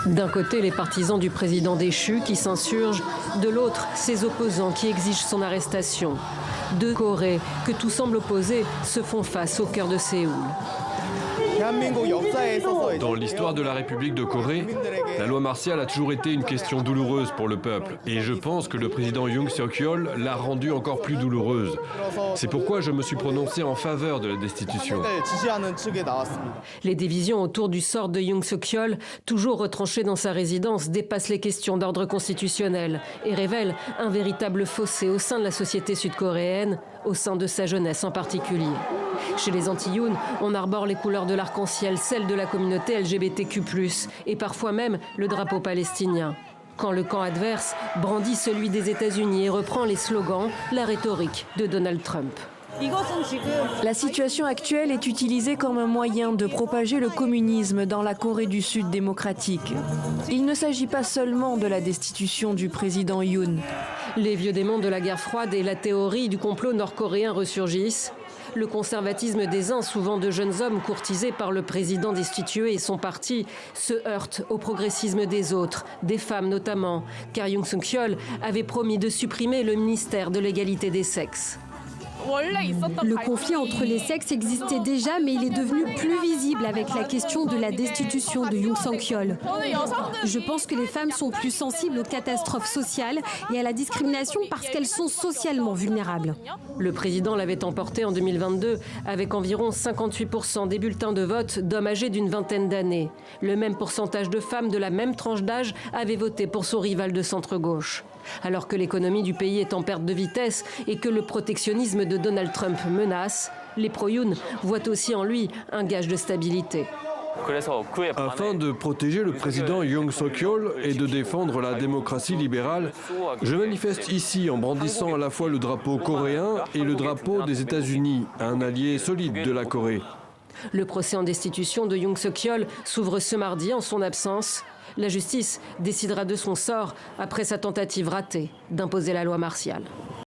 D'un côté, les partisans du président déchu qui s'insurgent, de l'autre, ses opposants qui exigent son arrestation. Deux Corées que tout semble opposer se font face au cœur de Séoul. Dans l'histoire de la République de Corée, la loi martiale a toujours été une question douloureuse pour le peuple. Et je pense que le président Yoon Suk-yeol l'a rendue encore plus douloureuse. C'est pourquoi je me suis prononcé en faveur de la destitution. Les divisions autour du sort de Yoon Suk-yeol, toujours retranché dans sa résidence, dépassent les questions d'ordre constitutionnel et révèlent un véritable fossé au sein de la société sud-coréenne, au sein de sa jeunesse en particulier. Chez les anti-Yoon, on arbore les couleurs de l'arc-en-ciel, celles de la communauté LGBTQ+, et parfois même le drapeau palestinien. Quand le camp adverse brandit celui des États-Unis et reprend les slogans, la rhétorique de Donald Trump. La situation actuelle est utilisée comme un moyen de propager le communisme dans la Corée du Sud démocratique. Il ne s'agit pas seulement de la destitution du président Yoon. Les vieux démons de la guerre froide et la théorie du complot nord-coréen ressurgissent. Le conservatisme des uns, souvent de jeunes hommes courtisés par le président destitué et son parti, se heurte au progressisme des autres, des femmes notamment, car Yoon Suk-yeol avait promis de supprimer le ministère de l'égalité des sexes. Le conflit entre les sexes existait déjà, mais il est devenu plus visible avec la question de la destitution de Yoon Suk-yeol. Je pense que les femmes sont plus sensibles aux catastrophes sociales et à la discrimination parce qu'elles sont socialement vulnérables. Le président l'avait emporté en 2022 avec environ 58% des bulletins de vote d'hommes âgés d'une vingtaine d'années. Le même pourcentage de femmes de la même tranche d'âge avaient voté pour son rival de centre-gauche. Alors que l'économie du pays est en perte de vitesse et que le protectionnisme de Donald Trump menace, les pro-Yoon voient aussi en lui un gage de stabilité. Afin de protéger le président Yoon Suk-yeol et de défendre la démocratie libérale, je manifeste ici en brandissant à la fois le drapeau coréen et le drapeau des États-Unis, un allié solide de la Corée. Le procès en destitution de Yoon Suk-yeol s'ouvre ce mardi en son absence. La justice décidera de son sort après sa tentative ratée d'imposer la loi martiale.